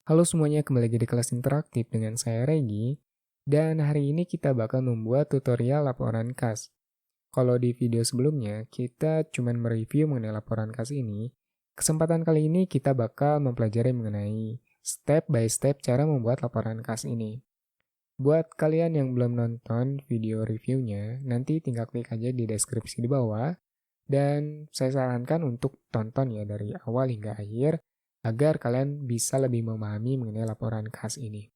Halo semuanya, kembali lagi di kelas interaktif dengan saya Regi, dan hari ini kita bakal membuat tutorial laporan kas. Kalau di video sebelumnya, kita cuma mereview mengenai laporan kas ini. Kesempatan kali ini kita bakal mempelajari mengenai step by step cara membuat laporan kas ini. Buat kalian yang belum nonton video reviewnya, nanti tinggal klik aja di deskripsi di bawah, dan saya sarankan untuk tonton ya dari awal hingga akhir agar kalian bisa lebih memahami mengenai laporan kas ini.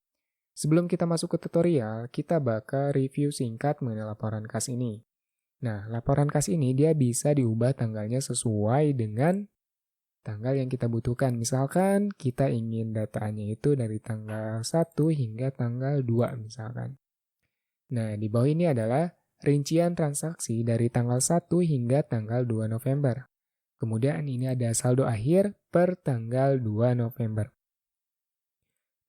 Sebelum kita masuk ke tutorial, kita bakal review singkat mengenai laporan kas ini. Nah, laporan kas ini dia bisa diubah tanggalnya sesuai dengan tanggal yang kita butuhkan. Misalkan kita ingin datanya itu dari tanggal 1 hingga tanggal 2 misalkan. Nah, di bawah ini adalah rincian transaksi dari tanggal 1 hingga tanggal 2 November. Kemudian ini ada saldo akhir per tanggal 2 November.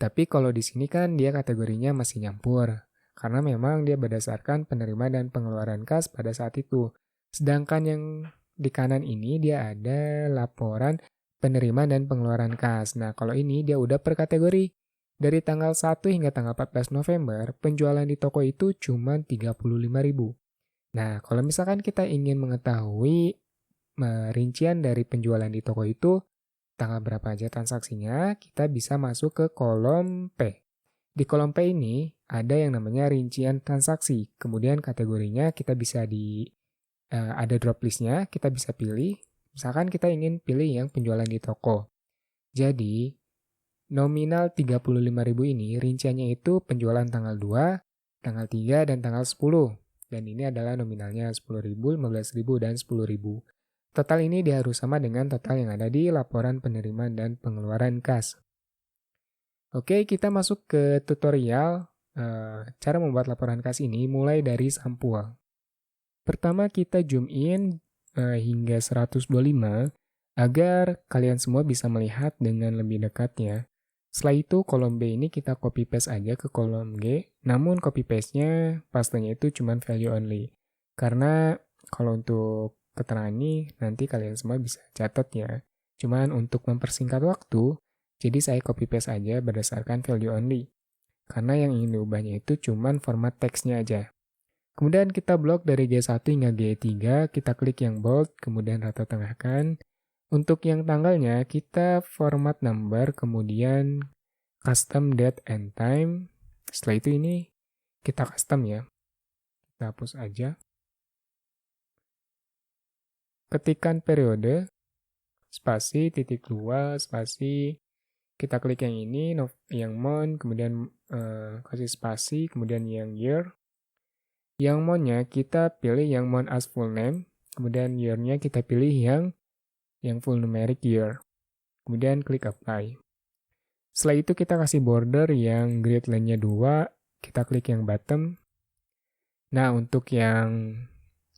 Tapi kalau di sini kan dia kategorinya masih nyampur, karena memang dia berdasarkan penerimaan dan pengeluaran kas pada saat itu. Sedangkan yang di kanan ini dia ada laporan penerimaan dan pengeluaran kas. Nah, kalau ini dia udah per kategori. Dari tanggal 1 hingga tanggal 14 November, penjualan di toko itu cuma 35.000. Nah, kalau misalkan kita ingin mengetahui rincian dari penjualan di toko itu, tanggal berapa aja transaksinya, kita bisa masuk ke kolom P. Di kolom P ini ada yang namanya rincian transaksi. Kemudian kategorinya kita bisa ada drop listnya, kita bisa pilih. Misalkan kita ingin pilih yang penjualan di toko. Jadi, nominal 35.000 ini rinciannya itu penjualan tanggal 2, tanggal 3, dan tanggal 10. Dan ini adalah nominalnya 10.000, 15.000, dan 10.000. Total ini dia harus sama dengan total yang ada di laporan penerimaan dan pengeluaran kas. Oke, kita masuk ke tutorial cara membuat laporan kas ini mulai dari sampul. Pertama kita zoom in hingga 125 agar kalian semua bisa melihat dengan lebih dekat ya. Setelah itu kolom B ini kita copy paste aja ke kolom G, namun copy paste-nya pastanya itu cuma value only. Karena kalau untuk keterangan ini nanti kalian semua bisa catat ya. Cuman untuk mempersingkat waktu, jadi saya copy paste aja berdasarkan value only. Karena yang ingin diubahnya itu cuma format teksnya aja. Kemudian kita blok dari G1 hingga G3, kita klik yang bold, kemudian rata tengahkan. Untuk yang tanggalnya, kita format number, kemudian custom date and time. Setelah itu ini kita custom ya. Kita hapus aja. Ketikkan periode, spasi, titik 2, spasi. Kita klik yang ini, yang month, kemudian kasih spasi, kemudian yang year. Yang month-nya kita pilih yang month as full name, kemudian year-nya kita pilih yang full numeric year. Kemudian klik apply. Setelah itu kita kasih border yang grid line-nya 2, kita klik yang bottom. Nah, untuk yang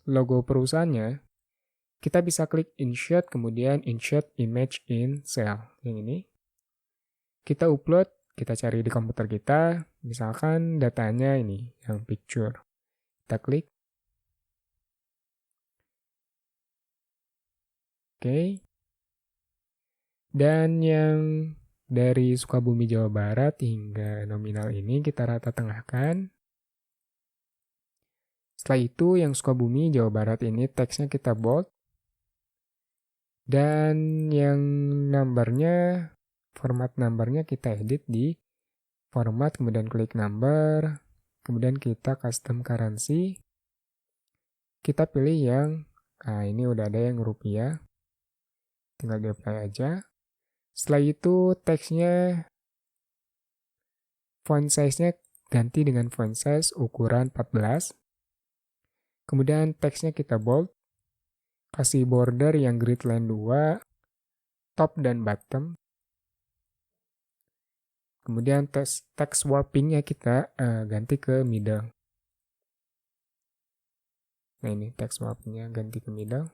logo perusahaannya, kita bisa klik insert, kemudian insert image in cell. Yang ini. Kita upload, kita cari di komputer kita, misalkan datanya ini, yang picture. Kita klik. Oke. Dan yang dari Sukabumi, Jawa Barat hingga nominal ini kita rata tengahkan. Setelah itu yang Sukabumi, Jawa Barat ini teksnya kita bold. Dan yang numbernya, format numbernya kita edit di format, kemudian klik number, kemudian kita custom currency. Kita pilih yang, nah ini udah ada yang rupiah. Tinggal di apply aja. Setelah itu teksnya, font size-nya ganti dengan font size ukuran 14. Kemudian teksnya kita bold. Kasih border yang grid line 2, top dan bottom. Kemudian text warping-nya kita ganti ke middle. Nah ini text warping-nya ganti ke middle.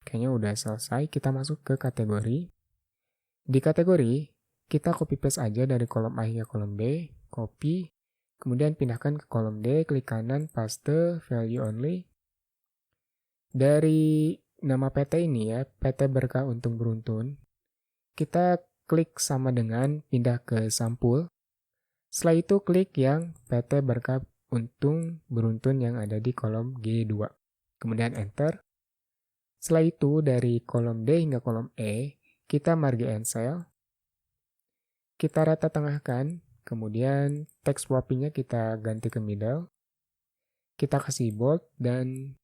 Kayaknya udah selesai, kita masuk ke kategori. Di kategori, kita copy paste aja dari kolom A hingga kolom B, copy, kemudian pindahkan ke kolom D, klik kanan, paste, value only. Dari nama PT ini ya, PT Berkah Untung Beruntun, kita klik sama dengan pindah ke sampul. Setelah itu klik yang PT Berkah Untung Beruntun yang ada di kolom G2. Kemudian enter. Setelah itu dari kolom D hingga kolom E, kita marge and cell. Kita rata tengahkan, kemudian text swappingnya kita ganti ke middle. Kita kasih bold dan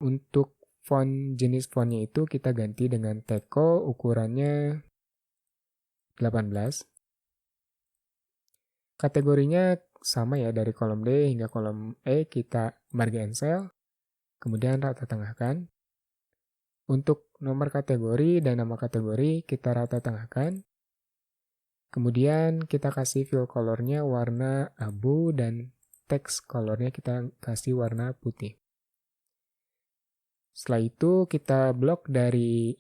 untuk jenis fontnya itu kita ganti dengan Teco, ukurannya 18. Kategorinya sama ya, dari kolom D hingga kolom E kita marge and cell, kemudian rata tengahkan. Untuk nomor kategori dan nama kategori kita rata tengahkan. Kemudian kita kasih fill colornya warna abu dan text colornya kita kasih warna putih. Setelah itu kita blok dari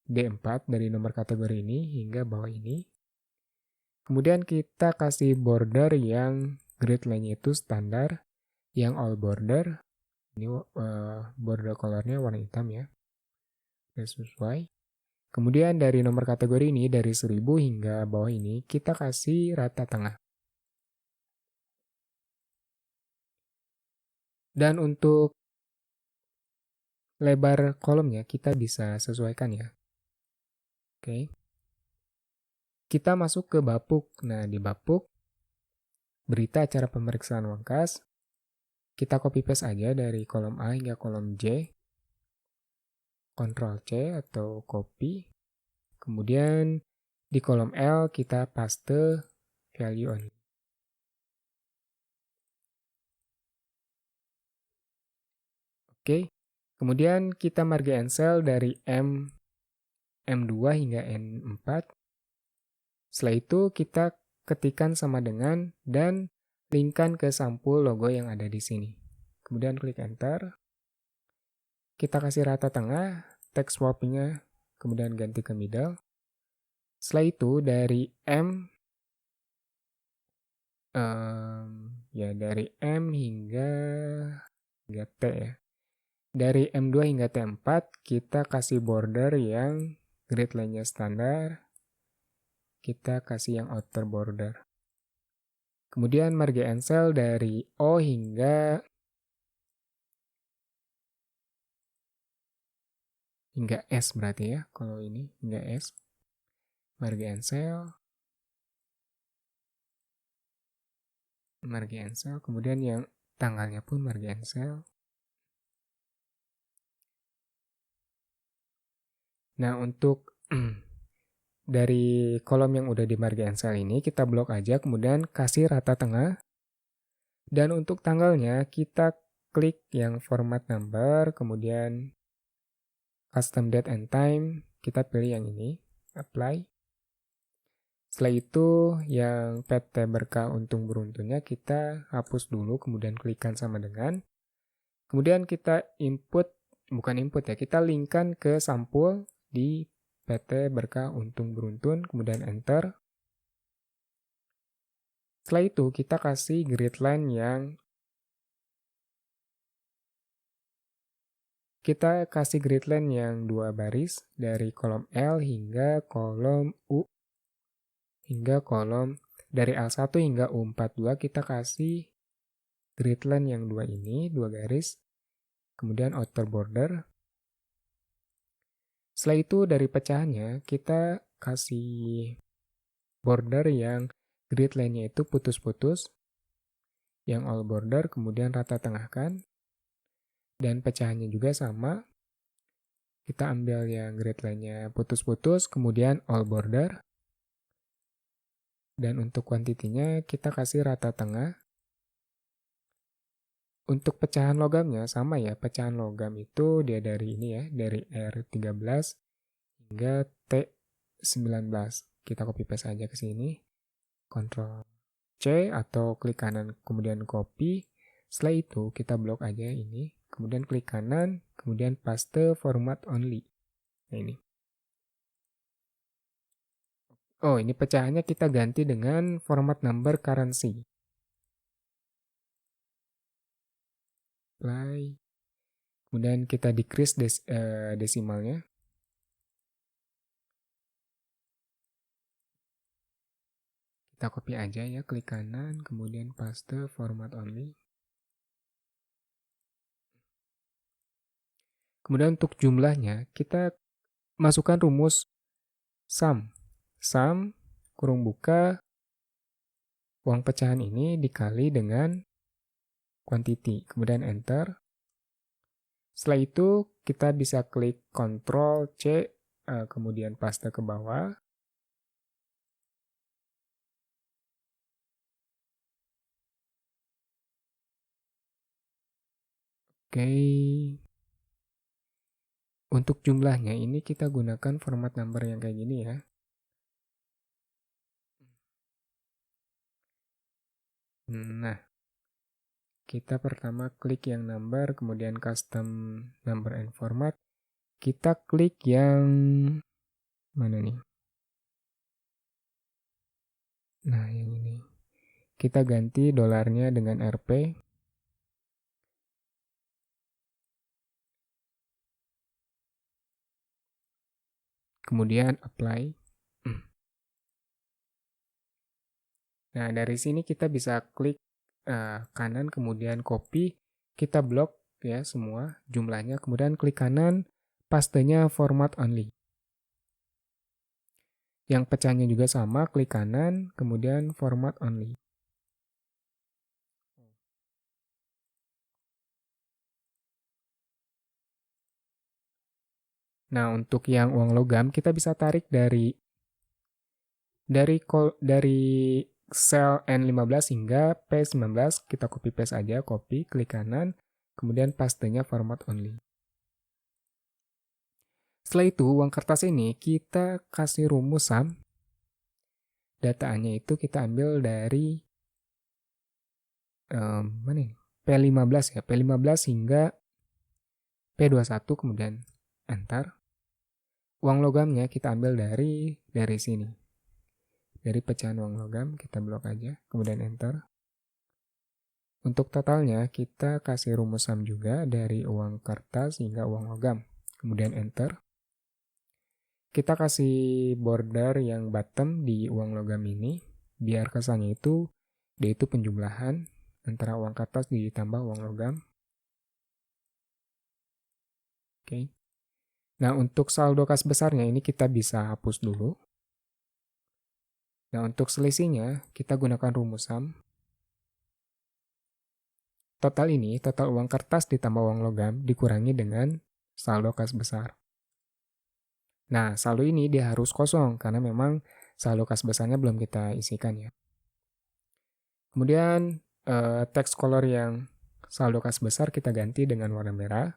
D4 dari nomor kategori ini hingga bawah ini. Kemudian kita kasih border yang grid line-nya itu standar, yang all border. Ini border colornya warna hitam ya. Sesuai. Kemudian dari nomor kategori ini dari 1000 hingga bawah ini kita kasih rata tengah. Dan untuk lebar kolomnya kita bisa sesuaikan ya. Oke. Kita masuk ke bapuk. Nah, di bapuk berita acara pemeriksaan uang kas. Kita copy paste aja dari kolom A hingga kolom J. Ctrl C atau copy. Kemudian di kolom L kita paste value on. Oke. Kemudian kita marge and cell dari M2 hingga N4. Setelah itu kita ketikkan sama dengan dan linkkan ke sampul logo yang ada di sini. Kemudian klik enter. Kita kasih rata tengah, text swappingnya kemudian ganti ke middle. Setelah itu dari dari M hingga T ya. Dari M2 hingga T4 kita kasih border yang grid line-nya standar. Kita kasih yang outer border. Kemudian marge and cell dari O hingga S berarti ya. Kalau ini hingga S. Marge and cell. Marge and cell. Kemudian yang tanggalnya pun marge and cell. Nah, untuk dari kolom yang udah di marge and cell ini kita blok aja, kemudian kasih rata tengah. Dan untuk tanggalnya kita klik yang format number, kemudian custom date and time, kita pilih yang ini, apply. Setelah itu yang PT Berkah Untung Beruntunnya kita hapus dulu, kemudian klikkan sama dengan. Kemudian kita kita linkkan ke sampul di PT Berkah Untung Beruntun, kemudian enter. Setelah itu kita kasih grid line yang dua baris dari kolom L hingga kolom U hingga kolom dari L1 hingga U42 kita kasih grid line yang dua ini, dua garis, kemudian outer border. Setelah itu dari pecahannya kita kasih border yang grid line-nya itu putus-putus, yang all border, kemudian rata tengahkan, dan pecahannya juga sama. Kita ambil yang grid line-nya putus-putus, kemudian all border, dan untuk kuantitinya kita kasih rata tengah. Untuk pecahan logamnya sama ya, pecahan logam itu dia dari ini ya, dari R13 hingga T19. Kita copy paste aja ke sini. Ctrl C atau klik kanan kemudian copy. Setelah itu kita blok aja ini, kemudian klik kanan, kemudian paste format only. Nah ini. Oh, ini pecahannya kita ganti dengan format number currency. Apply. Kemudian kita decrease desimalnya. Kita copy aja ya, klik kanan, kemudian paste format only. Kemudian untuk jumlahnya, kita masukkan rumus sum. Sum, kurung buka, uang pecahan ini dikali dengan quantity. Kemudian enter. Setelah itu, kita bisa klik Ctrl C, kemudian paste ke bawah. Oke. Untuk jumlahnya ini kita gunakan format number yang kayak gini ya. Nah, kita pertama klik yang number, kemudian custom number and format. Kita klik yang mana nih? Nah, yang ini. Kita ganti dolarnya dengan Rp. Kemudian apply. Nah, dari sini kita bisa klik kanan, kemudian copy. Kita blok ya semua jumlahnya. Kemudian klik kanan, pastenya format only. Yang pecahnya juga sama, klik kanan, kemudian format only. Nah, untuk yang uang logam kita bisa tarik dari sel N15 hingga P19, kita copy paste aja, copy, klik kanan, kemudian pastenya format only. Setelah itu, uang kertas ini kita kasih rumus sum. Datanya itu kita ambil dari mana ini? P15 ya, P15 hingga P21, kemudian enter. Uang logamnya kita ambil dari sini. Dari pecahan uang logam, kita blok aja, kemudian enter. Untuk totalnya, kita kasih rumus sum juga dari uang kertas hingga uang logam. Kemudian enter. Kita kasih border yang bottom di uang logam ini, biar kesannya itu, dia itu penjumlahan antara uang kertas ditambah uang logam. Oke. Nah, untuk saldo kas besarnya ini kita bisa hapus dulu. Nah, untuk selisihnya, kita gunakan rumus sum. Total ini, total uang kertas ditambah uang logam dikurangi dengan saldo kas besar. Nah, saldo ini dia harus kosong karena memang saldo kas besarnya belum kita isikan ya. Kemudian text color yang saldo kas besar kita ganti dengan warna merah.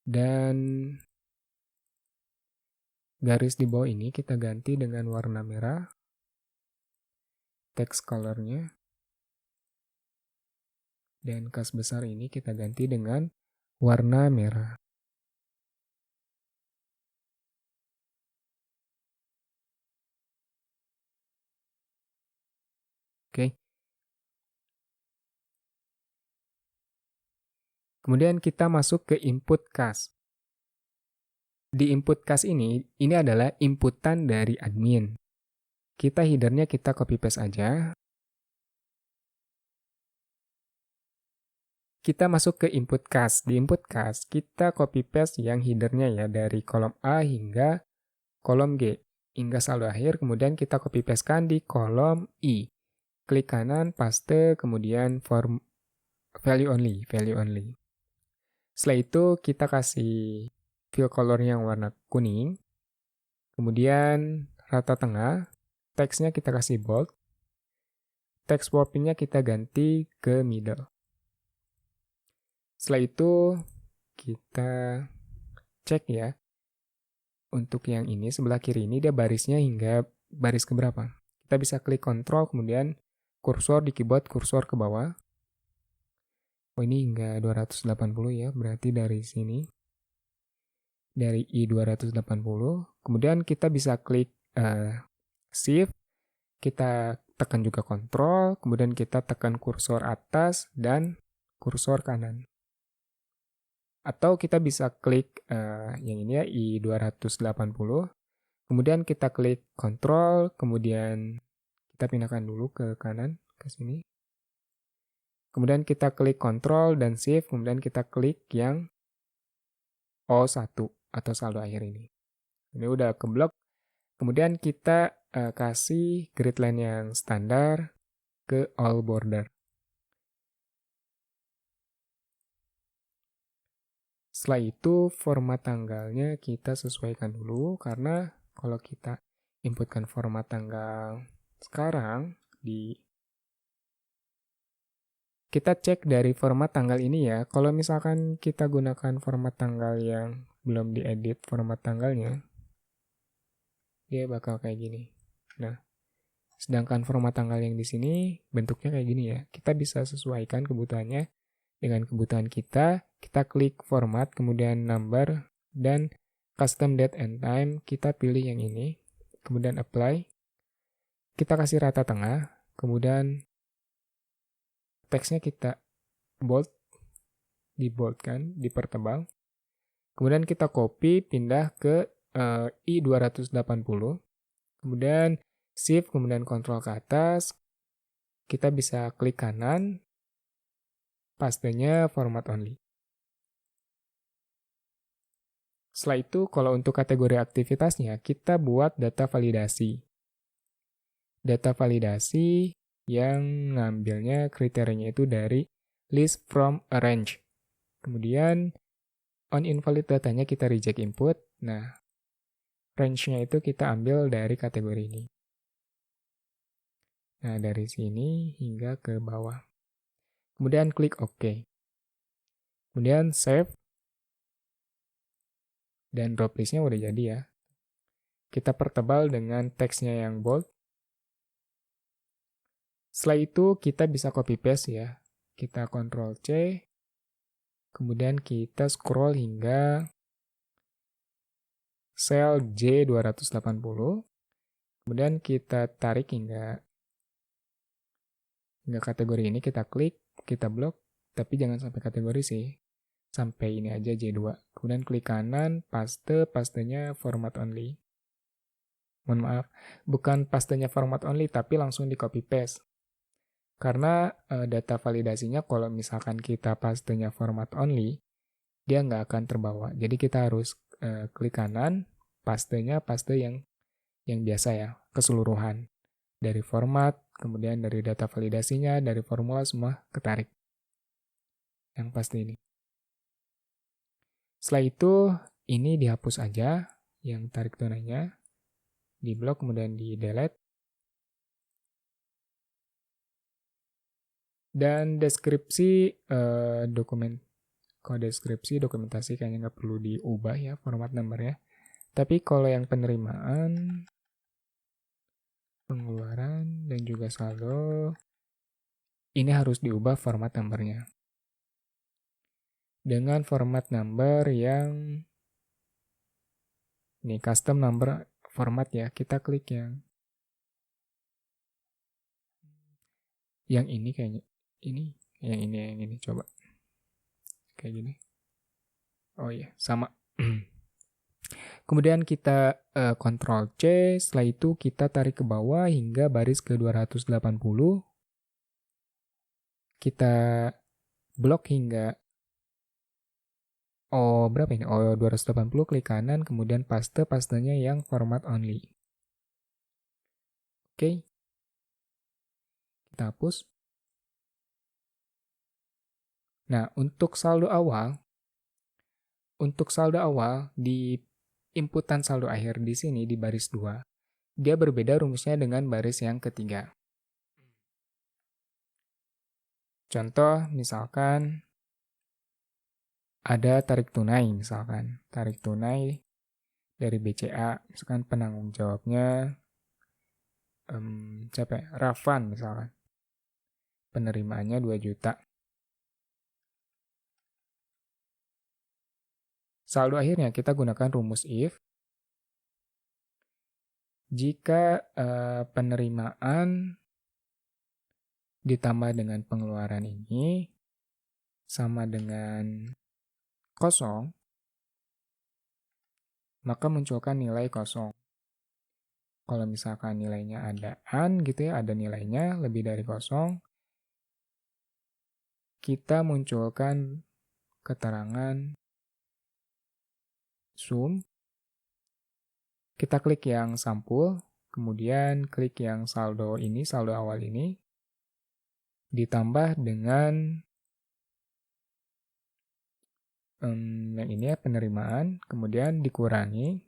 Dan garis di bawah ini kita ganti dengan warna merah. Text colornya. Dan kas besar ini kita ganti dengan warna merah. Oke. Kemudian kita masuk ke input kas. Di input kas ini adalah inputan dari admin. Kita headernya kita copy paste aja. Kita masuk ke input kas. Di input kas kita copy paste yang headernya ya dari kolom A hingga kolom G hingga saldo akhir, kemudian kita copy pastekan di kolom I. Klik kanan, paste, kemudian form value only. Setelah itu kita kasih fill color yang warna kuning. Kemudian rata tengah, teksnya kita kasih bold. Text warpingnya kita ganti ke middle. Setelah itu kita cek ya. Untuk yang ini sebelah kiri ini dia barisnya hingga baris keberapa. Kita bisa klik Ctrl kemudian kursor di keyboard kursor ke bawah. Oh ini hingga 280 ya, berarti dari sini. Dari I280. Kemudian kita bisa klik Shift, kita tekan juga Ctrl, kemudian kita tekan kursor atas dan kursor kanan. Atau kita bisa klik yang ini ya, I280. Kemudian kita klik Control, kemudian kita pindahkan dulu ke kanan, ke sini. Kemudian kita klik Control dan Shift, kemudian kita klik yang O1 atau saldo akhir ini. Ini udah keblok. Kemudian kita kasih grid line yang standar ke all border. Setelah itu format tanggalnya kita sesuaikan dulu, karena kalau kita inputkan format tanggal sekarang kita cek dari format tanggal ini ya. Kalau misalkan kita gunakan format tanggal yang belum diedit format tanggalnya, dia bakal kayak gini. Nah, sedangkan format tanggal yang di sini bentuknya kayak gini ya. Kita bisa sesuaikan kebutuhannya dengan kebutuhan kita. Kita klik format, kemudian number, dan custom date and time. Kita pilih yang ini, kemudian apply. Kita kasih rata tengah, kemudian teksnya kita bold, diboldkan, dipertebal. Kemudian kita copy, pindah ke I280. Kemudian shift, kemudian control ke atas. Kita bisa klik kanan, pastenya format only. Setelah itu, kalau untuk kategori aktivitasnya, kita buat data validasi. Data validasi yang ngambilnya kriterianya itu dari list from a range. Kemudian, on invalid datanya kita reject input. Nah, range-nya itu kita ambil dari kategori ini. Nah, dari sini hingga ke bawah. Kemudian klik OK. Kemudian save. Dan drop list-nya udah jadi ya. Kita pertebal dengan teksnya yang bold. Setelah itu kita bisa copy paste ya. Kita Ctrl C. Kemudian kita scroll hingga sel J280. Kemudian kita tarik hingga kategori ini, kita klik, kita blok, tapi jangan sampai kategori sih. Sampai ini aja J2. Kemudian klik kanan, paste, pastenya format only. Mohon maaf, bukan pastenya format only, tapi langsung di copy paste. Karena data validasinya kalau misalkan kita pastenya format only, dia nggak akan terbawa. Jadi kita harus klik kanan, pastenya paste yang biasa ya, keseluruhan. Dari format, kemudian dari data validasinya, dari formula semua ketarik. Yang pasti ini. Setelah itu, ini dihapus aja, yang tarik tunainya. Di blok, kemudian di delete. Dan deskripsi kalau deskripsi dokumentasi kayaknya nggak perlu diubah ya format numbernya. Tapi kalau yang penerimaan, pengeluaran, dan juga saldo, ini harus diubah format numbernya. Dengan format number yang ini custom number format ya, kita klik yang ini kayaknya. Yang ini coba. Kayak gini. Oh iya, sama. Kemudian kita Ctrl C, setelah itu kita tarik ke bawah hingga baris ke 280. Kita blok hingga berapa ini? 280, klik kanan, kemudian pastenya yang format only. Oke. Kita hapus. Nah, untuk saldo awal di inputan saldo akhir di sini di baris 2, dia berbeda rumusnya dengan baris yang ketiga. Contoh, misalkan ada tarik tunai, misalkan. Tarik tunai dari BCA, misalkan penanggung jawabnya siapa ya? Rafan, misalkan. Penerimaannya 2 juta. Saldo akhirnya kita gunakan rumus if. Jika penerimaan ditambah dengan pengeluaran ini sama dengan kosong, maka munculkan nilai kosong. Kalau misalkan nilainya ada gitu ya, ada nilainya lebih dari kosong, kita munculkan keterangan sum. Kita klik yang sampul, kemudian klik yang saldo ini, saldo awal ini, ditambah dengan yang ini ya, penerimaan, kemudian dikurangi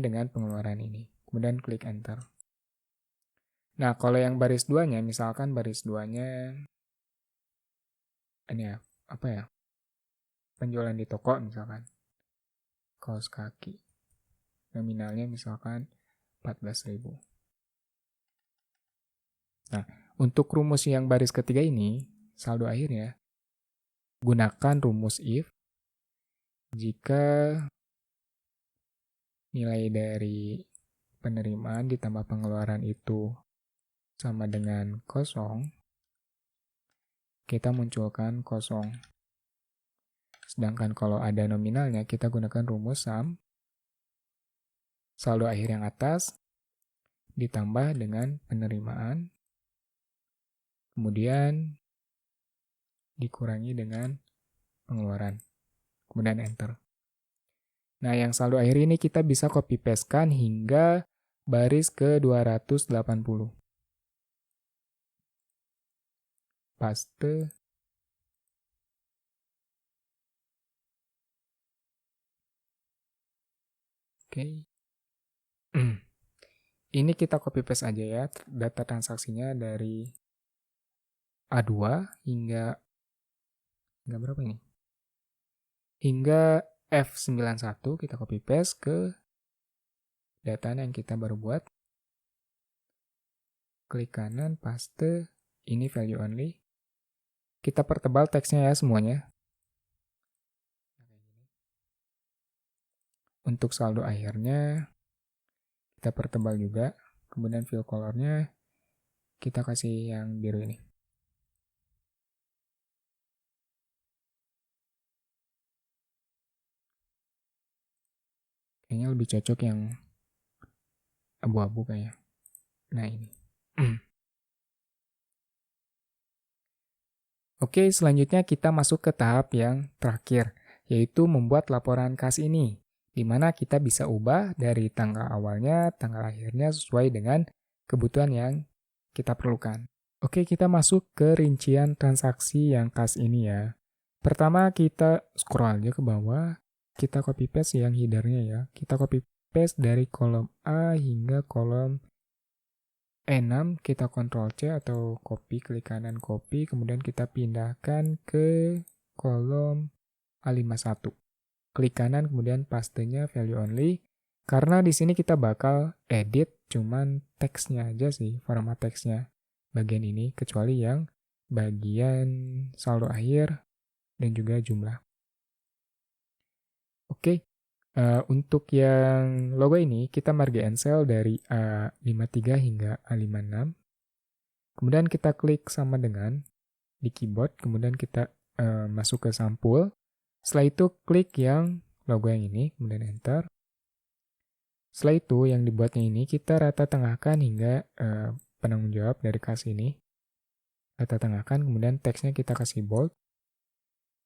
dengan pengeluaran ini. Kemudian klik enter. Nah, kalau yang baris 2-nya, misalkan baris 2-nya ini ya, apa ya? Penjualan di toko misalkan. Kaos kaki. Nominalnya misalkan 14.000. Nah, untuk rumus yang baris ketiga ini, saldo akhirnya, gunakan rumus if jika nilai dari penerimaan ditambah pengeluaran itu sama dengan kosong, kita munculkan kosong. Sedangkan kalau ada nominalnya, kita gunakan rumus sum, saldo akhir yang atas, ditambah dengan penerimaan, kemudian dikurangi dengan pengeluaran, kemudian enter. Nah, yang saldo akhir ini kita bisa copy paste-kan hingga baris ke 280. Paste. Oke. Ini kita copy paste aja ya, data transaksinya dari A2 hingga berapa ini? Hingga F91 kita copy paste ke data yang kita baru buat. Klik kanan, paste, ini value only. Kita pertebal teksnya ya semuanya. Untuk saldo akhirnya kita pertebal juga. Kemudian fill colornya kita kasih yang biru ini. Kayaknya lebih cocok yang abu-abu kayaknya. Nah ini. Oke, selanjutnya kita masuk ke tahap yang terakhir, yaitu membuat laporan kas ini, di mana kita bisa ubah dari tanggal awalnya, tanggal akhirnya sesuai dengan kebutuhan yang kita perlukan. Oke, kita masuk ke rincian transaksi yang kas ini ya. Pertama kita scroll aja ke bawah, kita copy paste yang header-nya ya. Kita copy paste dari kolom A hingga kolom E6, kita Ctrl C atau copy, klik kanan copy, kemudian kita pindahkan ke kolom A51. Klik kanan, kemudian pastenya value only. Karena di sini kita bakal edit cuman teksnya aja sih, format teksnya. Bagian ini, kecuali yang bagian saldo akhir dan juga jumlah. Oke, untuk yang logo ini, kita margin and cell dari A53 hingga A56. Kemudian kita klik sama dengan di keyboard, kemudian kita masuk ke sampul. Setelah itu klik yang logo yang ini, kemudian enter. Setelah itu yang dibuatnya ini kita rata tengahkan hingga penanggung jawab dari kas ini. Rata tengahkan, kemudian teksnya kita kasih bold.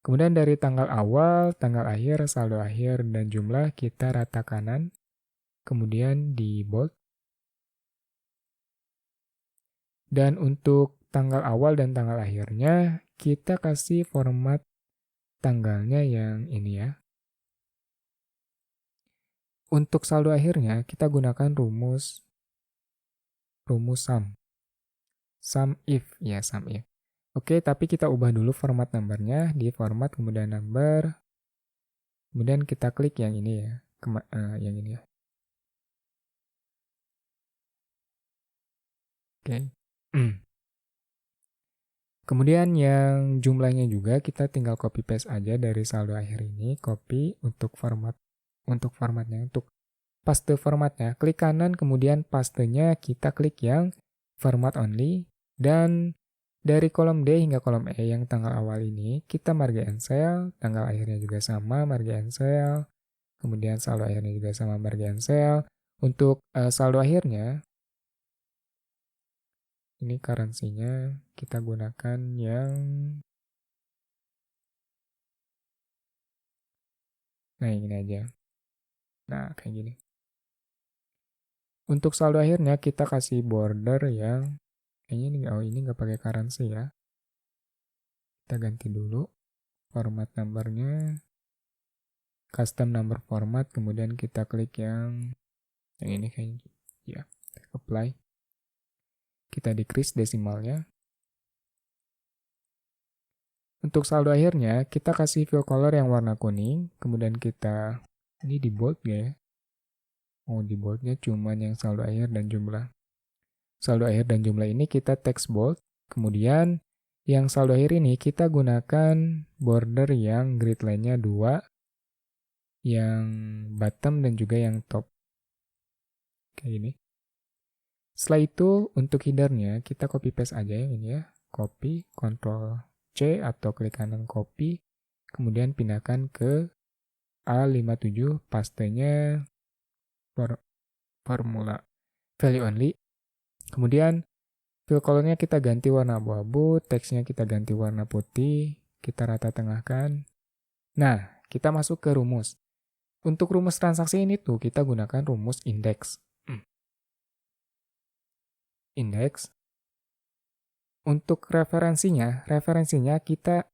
Kemudian dari tanggal awal, tanggal akhir, saldo akhir, dan jumlah kita rata kanan. Kemudian di bold. Dan untuk tanggal awal dan tanggal akhirnya, kita kasih format tanggalnya yang ini ya. Untuk saldo akhirnya, kita gunakan rumus sum. Sum if, ya sum if. Oke, tapi kita ubah dulu format numbernya, di format kemudian number. Kemudian kita klik yang ini ya, yang ini ya. Oke. Kemudian yang jumlahnya juga kita tinggal copy paste aja dari saldo akhir ini, copy untuk formatnya, untuk paste formatnya. Klik kanan kemudian pastenya kita klik yang format only dan Dari kolom D hingga kolom E yang tanggal awal ini, kita marga and sell, tanggal akhirnya juga sama, marga and sell, kemudian saldo akhirnya juga sama, marga and sell. Untuk saldo akhirnya, ini currency-nya kita gunakan yang, nah ini aja. Nah, kayak gini. Untuk saldo akhirnya kita kasih border yang, kayaknya ini nggak pakai currency ya. Kita ganti dulu format numbernya, custom number format, kemudian kita klik yang ini kayaknya, ya, apply. Kita decrease desimalnya. Untuk saldo akhirnya, kita kasih fill color yang warna kuning, kemudian kita, ini di bold gak ya? Oh, di boldnya cuman yang saldo akhir dan jumlah. Saldo akhir dan jumlah ini kita text bold, kemudian yang saldo akhir ini kita gunakan border yang grid line-nya 2, yang bottom dan juga yang top. Kayak gini. Setelah itu, untuk header-nya, kita copy paste aja yang ini ya. Copy, Ctrl C atau klik kanan copy, kemudian pindahkan ke A57, pastenya formula value only. Kemudian fill color-nya kita ganti warna abu-abu, teksnya kita ganti warna putih, kita rata tengahkan. Nah, kita masuk ke rumus. Untuk rumus transaksi ini tuh kita gunakan rumus index. Index. Untuk referensinya kita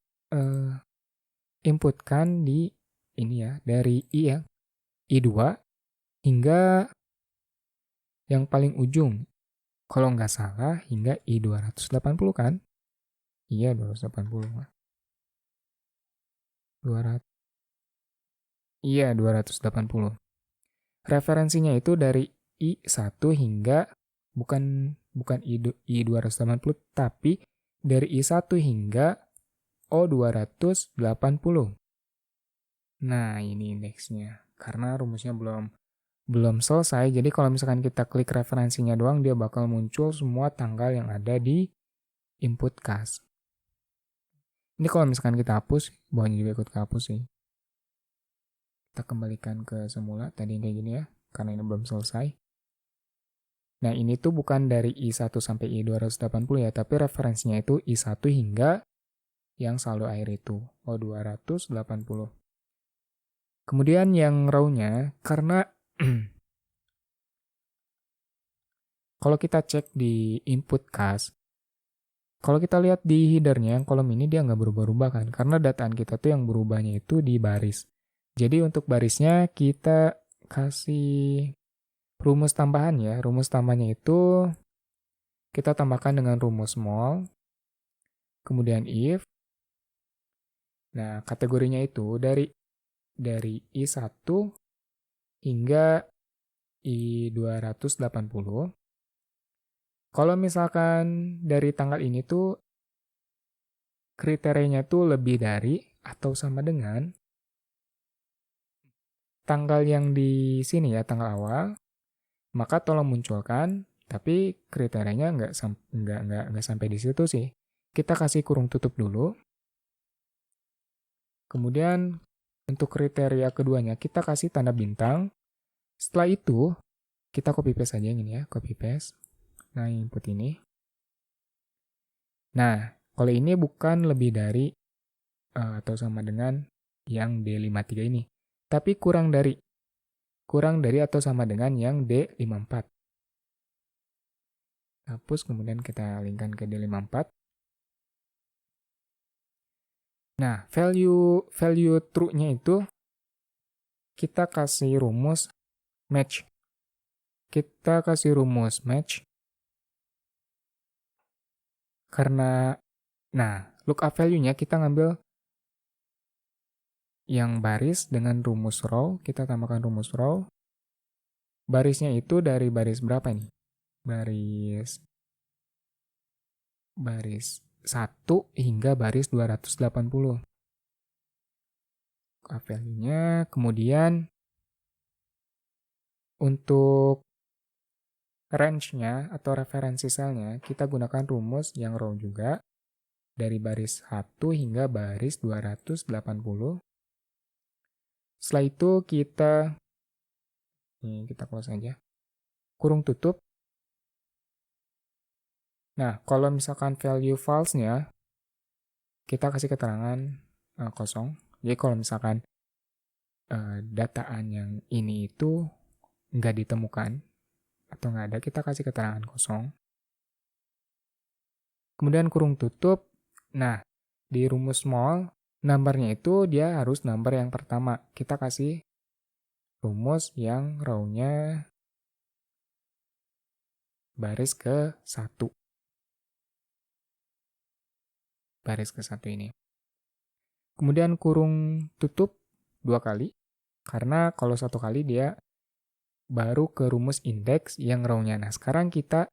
inputkan di ini ya, dari I ya, I2 hingga yang paling ujung. Kalau nggak salah hingga I280 kan? Iya, 280. 200. Iya, 280. Referensinya itu dari I1 hingga bukan I280 tapi dari I1 hingga O280. Nah, ini indeksnya. Karena rumusnya belum selesai, jadi kalau misalkan kita klik referensinya doang, dia bakal muncul semua tanggal yang ada di input kas. Ini kalau misalkan kita hapus, bawahnya juga ikut kehapus sih. Kita kembalikan ke semula, tadi kayak gini ya, karena ini belum selesai. Nah, ini tuh bukan dari I1 sampai I280 ya, tapi referensinya itu I1 hingga yang saldo akhir itu, O280. Kemudian yang row-nya, karena kalau kita cek di input kas, kalau kita lihat di header-nya, yang kolom ini dia nggak berubah-ubah kan, karena dataan kita tuh yang berubahnya itu di baris. Jadi untuk barisnya kita kasih rumus tambahan ya, rumus tambahnya itu kita tambahkan dengan rumus small, kemudian if. Nah, kategorinya itu dari I1 hingga I280. Kalau misalkan dari tanggal ini tuh kriterianya tuh lebih dari atau sama dengan tanggal yang di sini ya, tanggal awal, maka tolong munculkan, tapi kriterianya nggak sampai di situ sih. Kita kasih kurung tutup dulu. Kemudian untuk kriteria keduanya kita kasih tanda bintang. Setelah itu kita copy paste aja yang ini ya, copy paste. Nah, input ini. Nah, kalau ini bukan lebih dari atau sama dengan yang D53 ini. Tapi kurang dari atau sama dengan yang D54. Hapus, kemudian kita linkkan ke D54. Nah, value true-nya itu kita kasih rumus match. Kita kasih rumus match karena, nah, lookup value-nya kita ngambil yang baris dengan rumus row, kita tambahkan rumus row. Barisnya itu dari baris berapa nih? Baris 1 hingga baris 280. Lookup value-nya, kemudian untuk range-nya atau referensi selnya, kita gunakan rumus yang row juga. dari baris 1 hingga baris 280. Setelah itu kita close aja. Kurung tutup. Nah, kalau misalkan value false-nya, kita kasih keterangan kosong. Jadi kalau misalkan dataan yang ini itu nggak ditemukan atau nggak ada, kita kasih keterangan kosong. Kemudian kurung tutup. Nah, di rumus small, numbernya itu dia harus number yang pertama. Kita kasih rumus yang row-nya baris ke 1. Baris ke 1 ini. Kemudian kurung tutup 2 kali. Karena kalau 1 kali dia baru ke rumus indeks yang row-nya. Nah, sekarang kita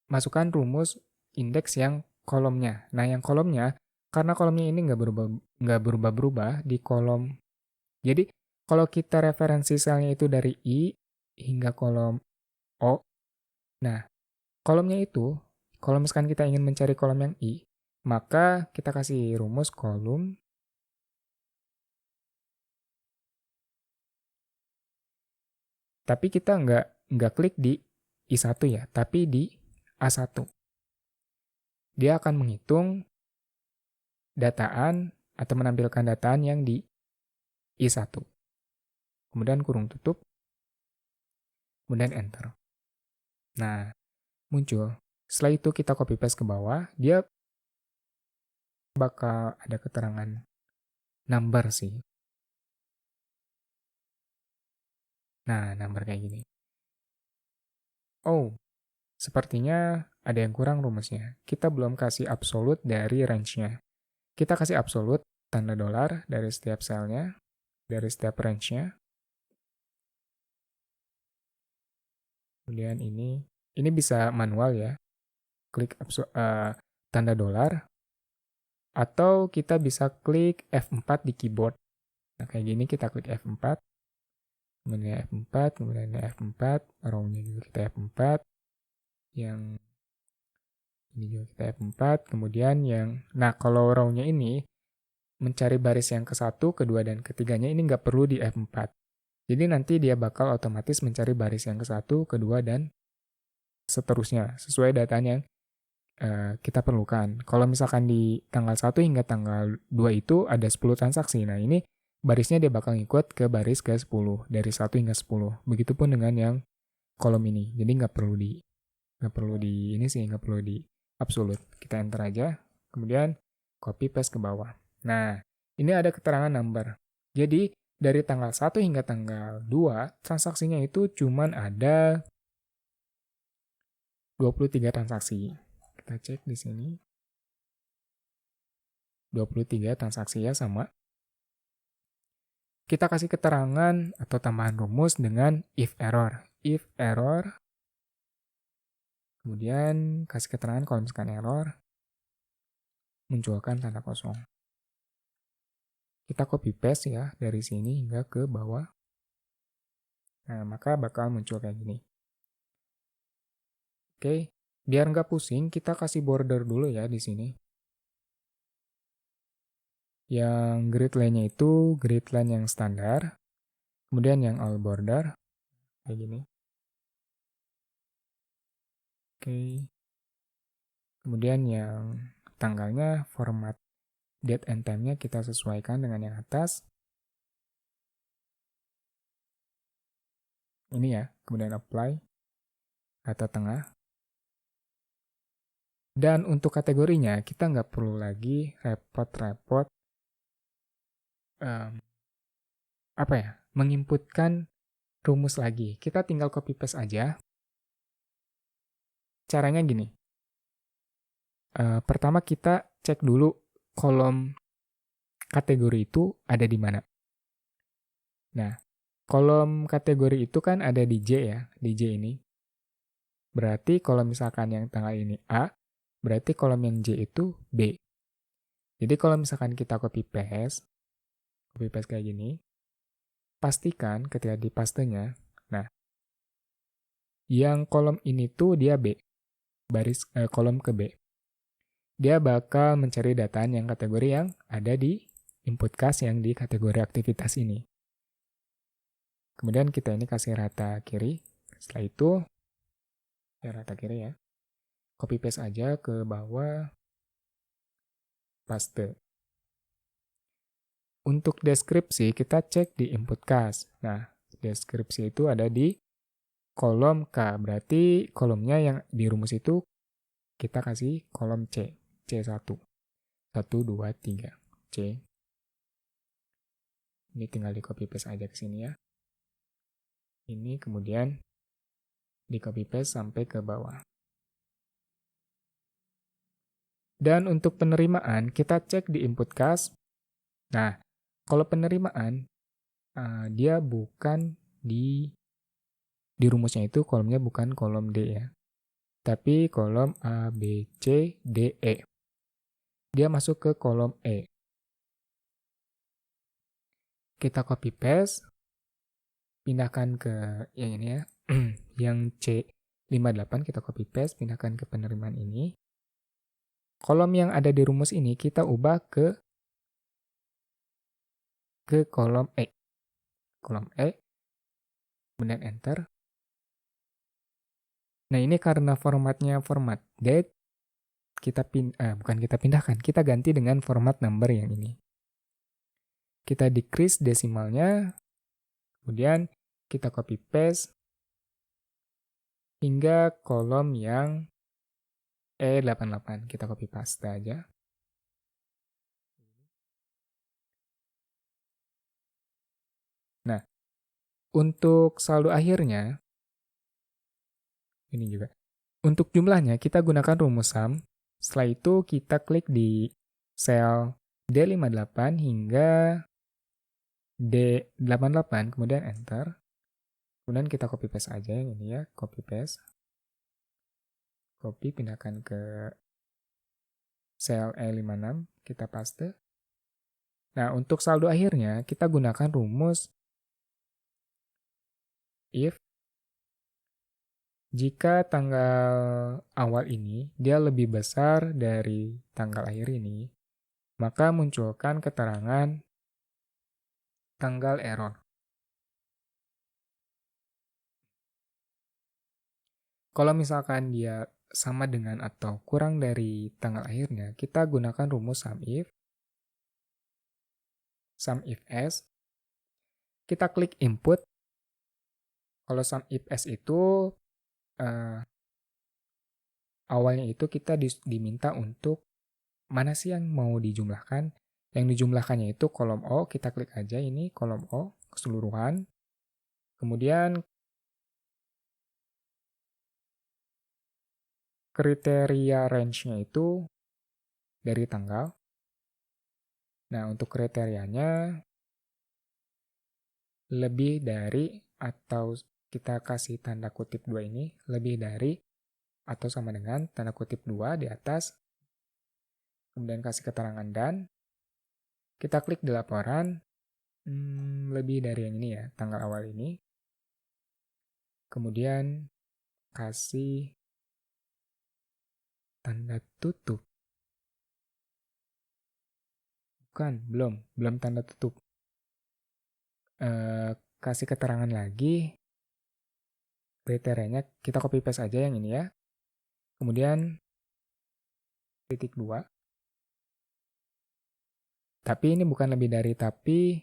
masukkan rumus indeks yang kolomnya. Nah, yang kolomnya, karena kolomnya ini nggak berubah-berubah di kolom. Jadi, kalau kita referensi selnya itu dari I hingga kolom O, nah, kolomnya itu, kalau misalkan kita ingin mencari kolom yang I, maka kita kasih rumus kolom. Tapi kita nggak klik di I1 ya, tapi di A1. Dia akan menghitung dataan atau menampilkan dataan yang di I1. Kemudian kurung tutup, kemudian enter. Nah, muncul. Setelah itu kita copy paste ke bawah, dia bakal ada keterangan number sih. Nah, number kayak gini. Oh, sepertinya ada yang kurang rumusnya. Kita belum kasih absolute dari range-nya. Kita kasih absolute tanda dolar dari setiap selnya, dari setiap range-nya. Kemudian ini bisa manual ya. Klik tanda dolar. Atau kita bisa klik F4 di keyboard. Nah, kayak gini kita klik F4. Kemudian F4, kemudian F4. Row-nya juga kita F4. Yang ini juga kita F4. Kemudian nah kalau row-nya ini, mencari baris yang ke-1, kedua, dan ketiganya ini nggak perlu di F4. Jadi nanti dia bakal otomatis mencari baris yang ke-1, kedua, dan seterusnya. Sesuai datanya yang kita perlukan. Kalau misalkan di tanggal 1 hingga tanggal 2 itu ada 10 transaksi. Nah, ini barisnya dia bakal ngikut ke baris ke-10, dari 1 hingga 10. Begitupun dengan yang kolom ini. Jadi nggak perlu di absolute. Kita enter aja, kemudian copy paste ke bawah. Nah, ini ada keterangan number. Jadi, dari tanggal 1 hingga tanggal 2, transaksinya itu cuman ada 23 transaksi. Kita cek di sini. 23 transaksi ya sama. Kita kasih keterangan atau tambahan rumus dengan if error. If error, kemudian kasih keterangan kalau misalkan error, munculkan tanda kosong. Kita copy paste ya dari sini hingga ke bawah. Nah, maka bakal muncul kayak gini. Oke, biar nggak pusing, kita kasih border dulu ya di sini. Yang grid line-nya itu grid line yang standar, kemudian yang all border, kayak gini. Oke. Kemudian yang tanggalnya, format date and time-nya kita sesuaikan dengan yang atas. Ini ya, kemudian apply, rata tengah. Dan untuk kategorinya, kita nggak perlu lagi repot-repot menginputkan rumus lagi. Kita tinggal copy paste aja. Caranya gini. Pertama kita cek dulu kolom kategori itu ada di mana. Nah, kolom kategori itu kan ada di J ya, di J ini. Berarti kalau misalkan yang tanggal ini A, berarti kolom yang J itu B. Jadi kalau misalkan kita copy paste kayak gini, pastikan ketika di pastenya, nah, yang kolom ini tuh dia B, kolom ke B. dia bakal mencari data yang kategori yang ada di input kas yang di kategori aktivitas ini. Kemudian kita ini kasih rata kiri. Setelah itu, ya rata kiri ya. Copy paste aja ke bawah, paste. Untuk deskripsi, kita cek di input kas. Nah, deskripsi itu ada di kolom K. Berarti kolomnya yang di rumus itu kita kasih kolom C. C1. 1, 2, 3. C. Ini tinggal di copy paste aja ke sini ya. Ini kemudian di copy paste sampai ke bawah. Dan untuk penerimaan, kita cek di input kas. Nah, kalau penerimaan, dia bukan di rumusnya itu kolomnya bukan kolom D ya. Tapi kolom A, B, C, D, E. Dia masuk ke kolom E. Kita copy paste, pindahkan ke yang ini ya, yang C58 kita copy paste, pindahkan ke penerimaan ini. Kolom yang ada di rumus ini kita ubah ke kolom E. Kolom E, kemudian enter. Nah ini karena formatnya format date, bukan kita pindahkan, kita ganti dengan format number yang ini. Kita decrease desimalnya, kemudian kita copy paste hingga kolom yang E88. Kita copy paste aja. Nah, untuk saldo akhirnya, ini juga. Untuk jumlahnya, kita gunakan rumus sum. Setelah itu, kita klik di sel D58 hingga D88, kemudian enter. Kemudian kita copy paste aja yang ini ya, copy paste. Copy, pindahkan ke sel E56, kita paste. Nah, untuk saldo akhirnya, kita gunakan rumus if jika tanggal awal ini dia lebih besar dari tanggal akhir ini, maka munculkan keterangan tanggal error. Kalau misalkan dia sama dengan atau kurang dari tanggal akhirnya, kita gunakan rumus sum if s. Kita klik input. Kalau sum if s itu awalnya itu kita diminta untuk mana sih yang mau dijumlahkan. Yang dijumlahkannya itu kolom O, kita klik aja ini kolom O keseluruhan. Kemudian kriteria range-nya itu dari tanggal. Nah, untuk kriterianya lebih dari atau kita kasih tanda kutip 2 ini, lebih dari atau sama dengan tanda kutip 2 di atas. Kemudian kasih keterangan dan. Kita klik di laporan, lebih dari yang ini ya, tanggal awal ini. Kemudian kasih tanda tutup. Bukan, belum tanda tutup. Kasih keterangan lagi, kriterianya kita copy paste aja yang ini ya. Kemudian titik 2. Tapi ini bukan lebih dari, tapi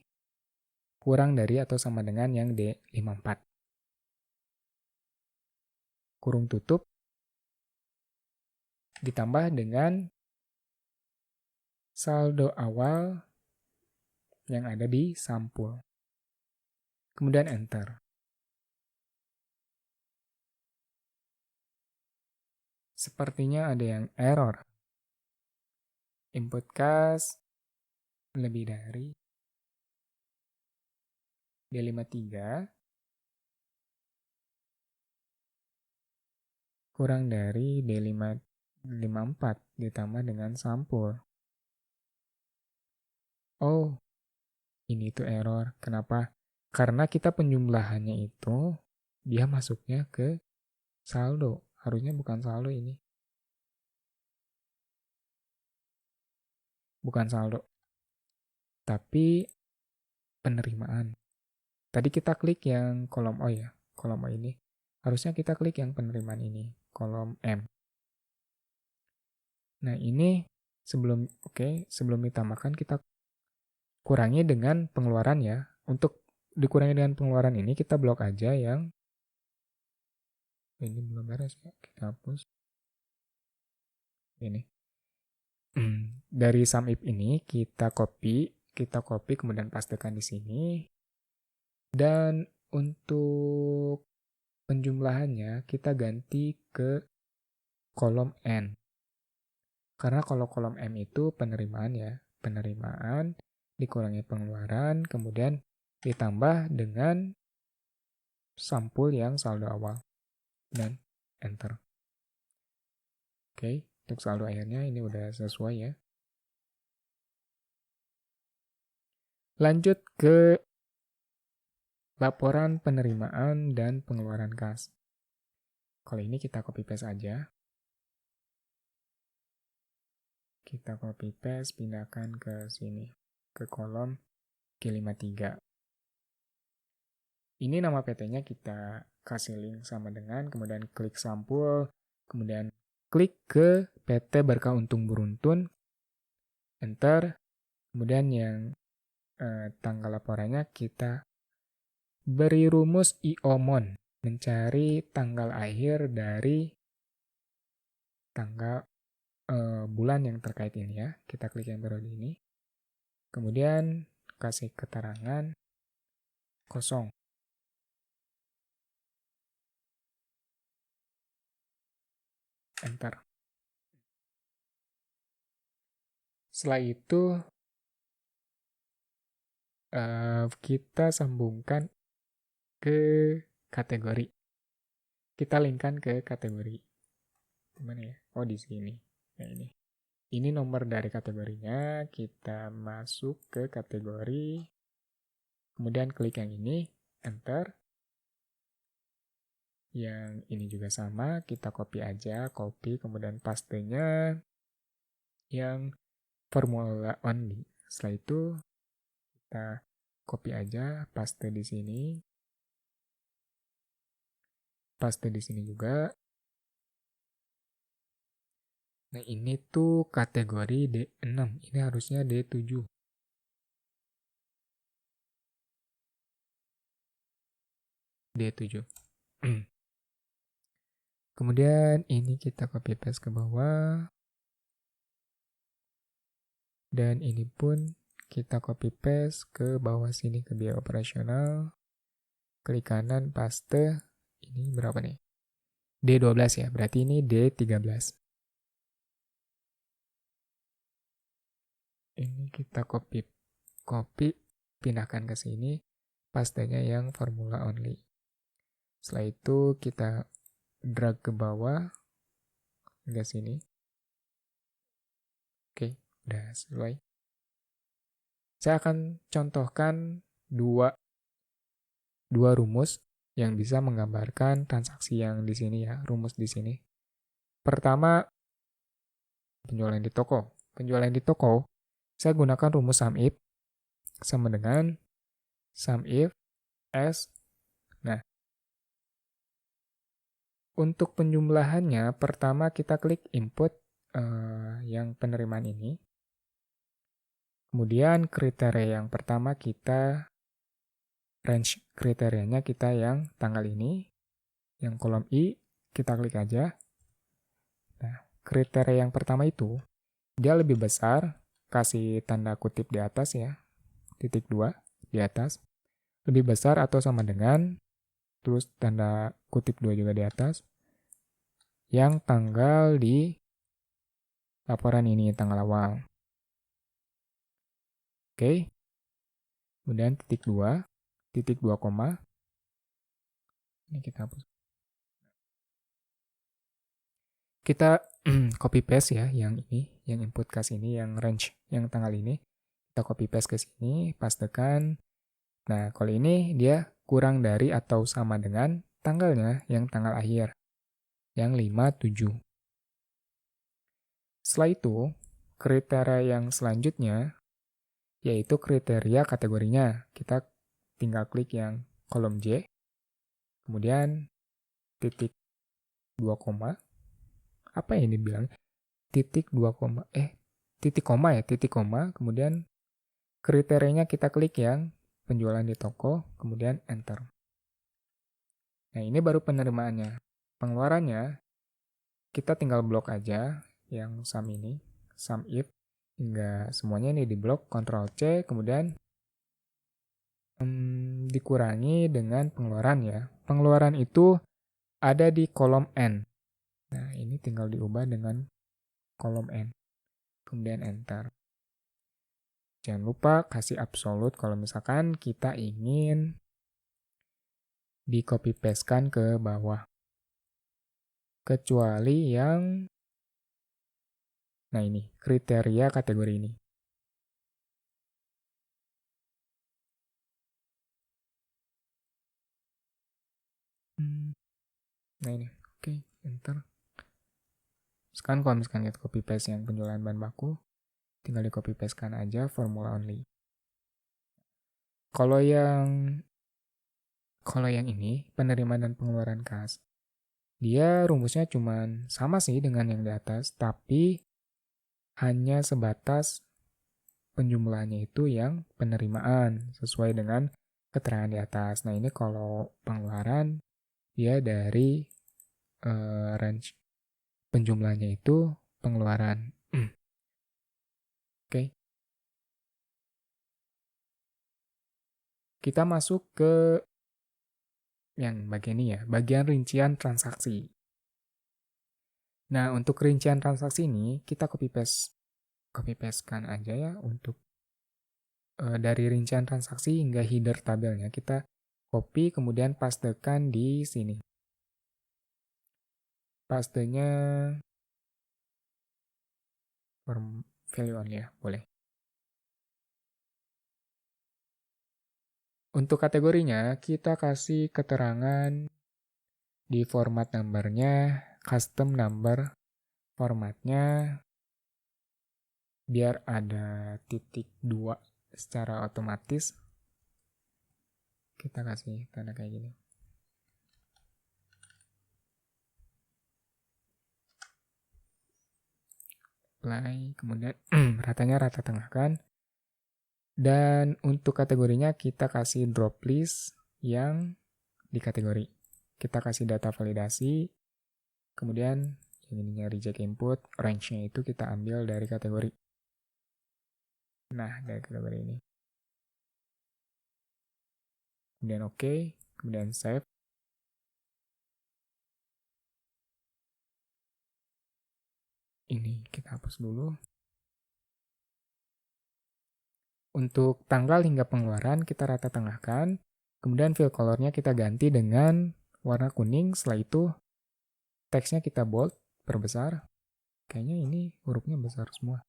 kurang dari atau sama dengan yang D54. Kurung tutup ditambah dengan saldo awal yang ada di sampul. Kemudian enter. Sepertinya ada yang error. Input kas lebih dari D53 kurang dari D54 ditambah dengan sampul. Oh, ini tuh error. Kenapa? Karena kita penjumlahannya itu dia masuknya ke saldo. Harusnya bukan saldo ini. bukan saldo, tapi penerimaan. Tadi kita klik yang kolom O ya, kolom O ini. Harusnya kita klik yang penerimaan ini, kolom M. Nah, ini sebelum ditambahkan kita kurangi dengan pengeluaran ya. Untuk dikurangi dengan pengeluaran ini kita blok aja yang ini belum beres ya, kita hapus. Ini. Dari sum if ini kita copy kemudian pastekan di sini. Dan untuk penjumlahannya kita ganti ke kolom N. Karena kalau kolom M itu penerimaan ya, penerimaan dikurangi pengeluaran, kemudian ditambah dengan sampul yang saldo awal, dan enter. Oke, untuk saldo akhirnya ini udah sesuai ya. Lanjut ke laporan penerimaan dan pengeluaran kas. Kalau ini kita copy paste aja. Kita copy paste, pindahkan ke sini, ke kolom G53. Ini nama PT-nya kita kasih link sama dengan, kemudian klik sampul, kemudian klik ke PT Berkah Untung Beruntun, enter, kemudian yang tanggal laporannya kita beri rumus IOMON, mencari tanggal akhir dari tanggal bulan yang terkait ini ya. Kita klik yang periode ini, kemudian kasih keterangan kosong. Enter. Setelah itu kita sambungkan ke kategori. Kita linkkan ke kategori. Gimana ya? Oh, di sini. Nah, ini. Ini nomor dari kategorinya. Kita masuk ke kategori. Kemudian klik yang ini. Enter. Yang ini juga sama. Kita copy aja. Copy. Kemudian pastenya. Yang formula only. Setelah itu kita copy aja. Paste di sini. Paste di sini juga. Nah, ini tuh kategori D6. Ini harusnya D7. D7. Kemudian ini kita copy paste ke bawah. Dan ini pun kita copy paste ke bawah sini ke biaya operasional. Klik kanan, paste. Ini berapa nih? D12 ya, berarti ini D13. Ini kita copy, pindahkan ke sini, pastenya yang formula only. Setelah itu kita drag ke bawah, hingga sini. Oke, udah sesuai. Saya akan contohkan dua rumus yang bisa menggambarkan transaksi yang di sini ya, rumus di sini. Pertama, penjualan di toko. Penjualan di toko, saya gunakan rumus sum if sama dengan sum if S. Nah, untuk penjumlahannya, pertama kita klik input yang penerimaan ini. Kemudian kriteria yang pertama kita range kriterianya kita yang tanggal ini. Yang kolom I kita klik aja. Nah, kriteria yang pertama itu dia lebih besar, kasih tanda kutip di atas ya. Titik 2 di atas. Lebih besar atau sama dengan, terus tanda kutip 2 juga di atas. Yang tanggal di laporan ini, tanggal awal. Oke. Kemudian titik 2, koma. Ini kita hapus. Kita copy paste ya yang ini, yang input kas ini, yang range, yang tanggal ini. Kita copy paste ke sini, pastekan. Nah, kalau ini dia kurang dari atau sama dengan tanggalnya yang tanggal akhir, yang 5/7. Setelah itu, kriteria yang selanjutnya yaitu kriteria kategorinya. Kita tinggal klik yang kolom J, kemudian titik 2 koma. Apa yang dibilang? Titik 2 koma. Titik koma ya, titik koma. Kemudian kriterianya kita klik yang penjualan di toko, kemudian enter. Nah, ini baru penerimaannya. Pengeluarannya, kita tinggal blok aja yang sum ini, sum if, hingga semuanya ini diblok, Ctrl C, kemudian dikurangi dengan pengeluaran ya. Pengeluaran itu ada di kolom N. Nah, ini tinggal diubah dengan kolom N. Kemudian enter. Jangan lupa kasih absolute kalau misalkan kita ingin di copy paste-kan ke bawah. Kecuali yang, nah ini, kriteria kategori ini. Nah ini, oke, enter. Sekarang kalau misalkan kita copy paste yang penjualan bahan baku, tinggal di copy paste-kan aja formula only. Kalau yang ini, penerimaan dan pengeluaran kas, dia rumusnya cuman sama sih dengan yang di atas, tapi hanya sebatas penjumlahannya itu yang penerimaan, sesuai dengan keterangan di atas. Nah ini kalau pengeluaran, dia dari range penjumlahnya itu pengeluaran. Oke. Kita masuk ke yang bagian ini ya, bagian rincian transaksi. Nah, untuk rincian transaksi ini kita copy paste-kan aja ya untuk dari rincian transaksi hingga header tabelnya kita copy kemudian pastekan di sini. Pastenya value only ya, boleh. Untuk kategorinya kita kasih keterangan di format numbernya, custom number formatnya biar ada titik 2 secara otomatis. Kita kasih tanda kayak gini. Apply, kemudian ratanya rata tengah kan. Dan untuk kategorinya kita kasih drop list yang di kategori. Kita kasih data validasi, kemudian yang ininya reject input, range-nya itu kita ambil dari kategori. Nah, dari kategori ini. Kemudian OK, kemudian save. Ini kita hapus dulu. Untuk tanggal hingga pengeluaran kita rata tengahkan, kemudian fill color-nya kita ganti dengan warna kuning, setelah itu teksnya kita bold, perbesar. Kayaknya ini hurufnya besar semua.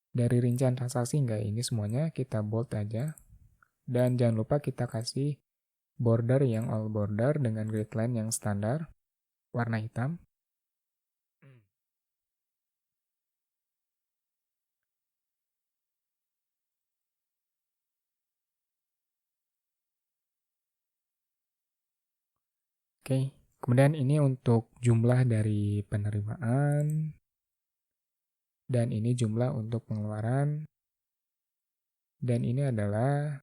Dari rincian transaksi enggak, ini semuanya kita bold aja. Dan jangan lupa kita kasih border yang all border dengan grid line yang standar, warna hitam. Oke, kemudian ini untuk jumlah dari penerimaan, dan ini jumlah untuk pengeluaran, dan ini adalah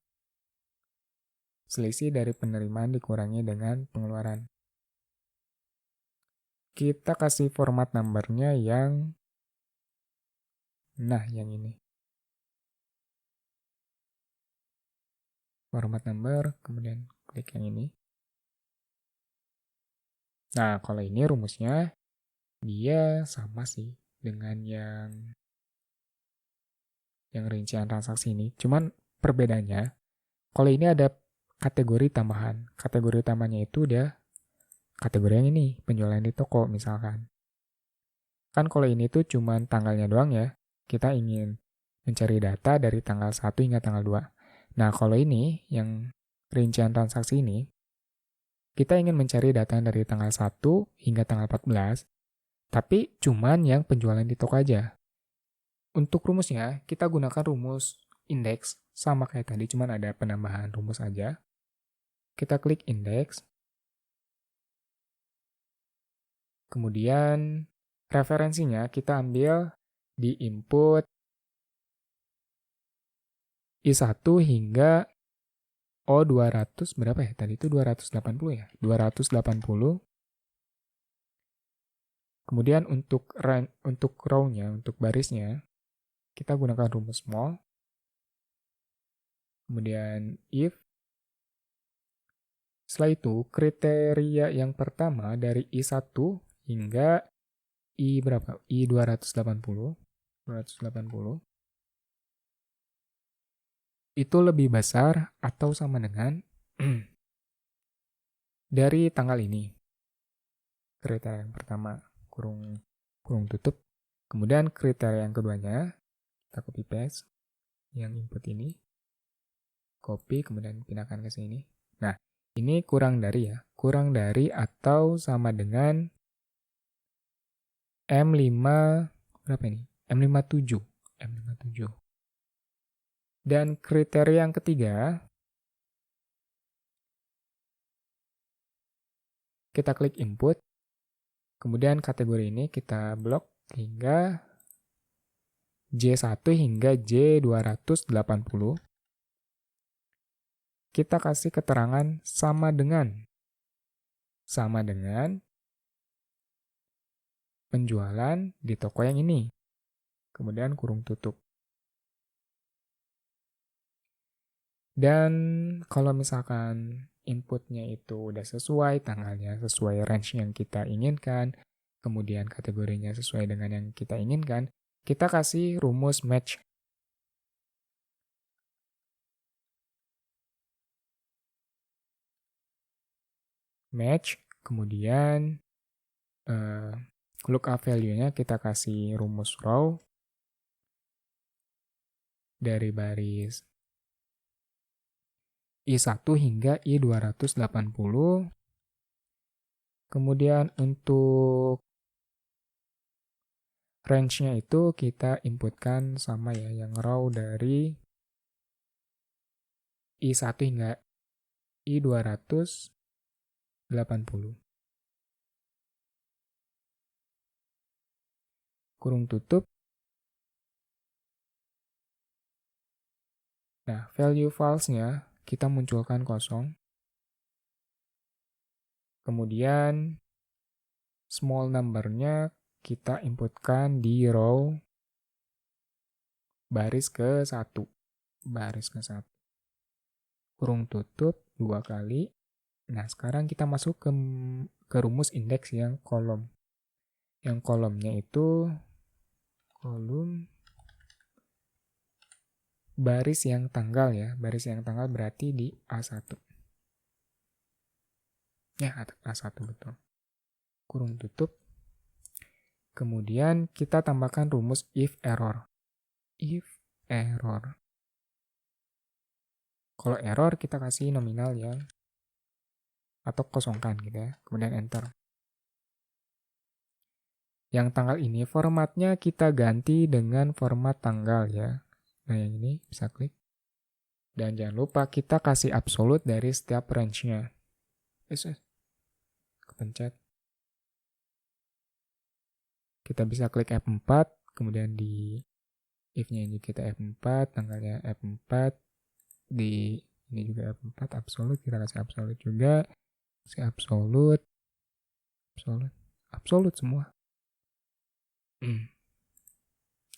selisih dari penerimaan dikurangi dengan pengeluaran. Kita kasih format numbernya yang, nah yang ini. Format number, kemudian klik yang ini. Nah, kalau ini rumusnya, dia sama sih dengan yang rincian transaksi ini. Cuman perbedaannya, kalau ini ada kategori tambahan. Kategori utamanya itu dia kategori yang ini, penjualan di toko misalkan. Kan kalau ini tuh cuman tanggalnya doang ya. Kita ingin mencari data dari tanggal 1 hingga tanggal 2. Nah, kalau ini, yang rincian transaksi ini, kita ingin mencari data dari tanggal 1 hingga tanggal 14, tapi cuman yang penjualan di toko aja. Untuk rumusnya, kita gunakan rumus indeks, sama kayak tadi, cuman ada penambahan rumus aja. Kita klik indeks, kemudian referensinya kita ambil di input I1 hingga O200, berapa ya? Tadi itu 280 ya? 280. Kemudian untuk row-nya, untuk barisnya, kita gunakan rumus small. Kemudian if. Setelah itu, kriteria yang pertama dari I1 hingga I berapa? I280. 280. Itu lebih besar atau sama dengan dari tanggal ini. Kriteria yang pertama, kurung tutup. Kemudian kriteria yang keduanya, kita copy paste yang input ini. Copy, kemudian pindahkan ke sini. Nah, ini kurang dari ya. Kurang dari atau sama dengan M5, berapa ini? M57. M57. Dan kriteria yang ketiga, kita klik input, kemudian kategori ini kita blok hingga J1 hingga J280. Kita kasih keterangan sama dengan penjualan di toko yang ini. Kemudian kurung tutup. Dan kalau misalkan inputnya itu udah sesuai, tanggalnya sesuai range yang kita inginkan, kemudian kategorinya sesuai dengan yang kita inginkan, kita kasih rumus match. Match, kemudian lookup value-nya kita kasih rumus row dari baris I1 hingga I280. Kemudian untuk range-nya itu kita inputkan sama ya, yang row dari I1 hingga I280. Kurung tutup. Nah, value false-nya kita munculkan kosong. Kemudian small number-nya kita inputkan di row baris ke-1. Baris ke-1. Kurung tutup 2 kali. Nah, sekarang kita masuk ke rumus indeks yang kolom. Yang kolomnya itu kolom baris yang tanggal ya. Baris yang tanggal berarti di A1. Ya, A1 betul. Kurung tutup. Kemudian kita tambahkan rumus if error. If error. Kalau error kita kasih nominal yang atau kosongkan gitu ya. Kemudian enter. Yang tanggal ini formatnya kita ganti dengan format tanggal ya. Nah yang ini bisa klik. Dan jangan lupa kita kasih absolute dari setiap range-nya. Kepencet. Kita bisa klik F4, kemudian di if-nya ini kita F4, tanggalnya F4, di ini juga F4, absolute, kita kasih absolute juga, kasih absolute semua.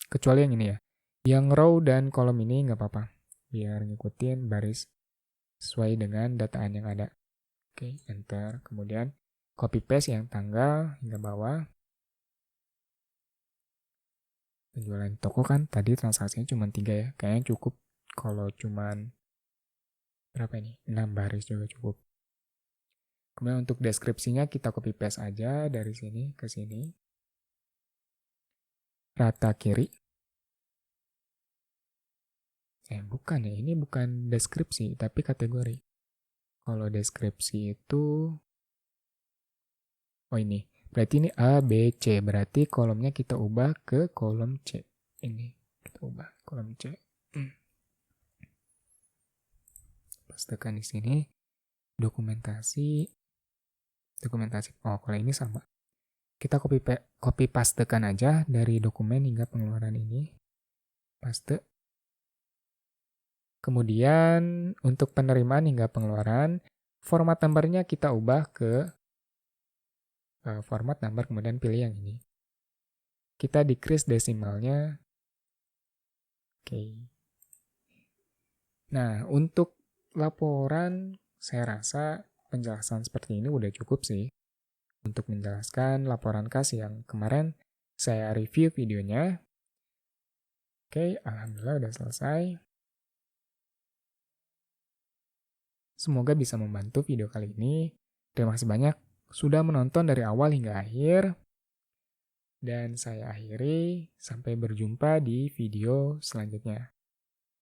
Kecuali yang ini ya. Yang row dan kolom ini nggak apa-apa, biar ngikutin baris sesuai dengan dataan yang ada. Oke, enter. Kemudian copy paste yang tanggal hingga bawah. Penjualan toko kan tadi transaksinya cuma 3 ya. Kayaknya cukup kalau cuma berapa ini? 6 baris juga cukup. Kemudian untuk deskripsinya kita copy paste aja dari sini ke sini. Rata kiri. Bukan ya, ini bukan deskripsi tapi kategori. Kalau deskripsi itu ini. Berarti ini A, B, C. Berarti kolomnya kita ubah ke kolom C. Ini. Kita ubah kolom C. Pastekan di sini. Dokumentasi. Oh, kalau ini sama. Kita copy pastekan aja dari dokumen hingga pengeluaran ini. Paste. Kemudian untuk penerimaan hingga pengeluaran, format numbernya kita ubah ke format number, kemudian pilih yang ini. Kita decrease desimalnya. Oke. Nah, untuk laporan, saya rasa penjelasan seperti ini udah cukup sih untuk menjelaskan laporan kas yang kemarin saya review videonya. Oke, alhamdulillah udah selesai. Semoga bisa membantu video kali ini. Terima kasih banyak sudah menonton dari awal hingga akhir. Dan saya akhiri, sampai berjumpa di video selanjutnya.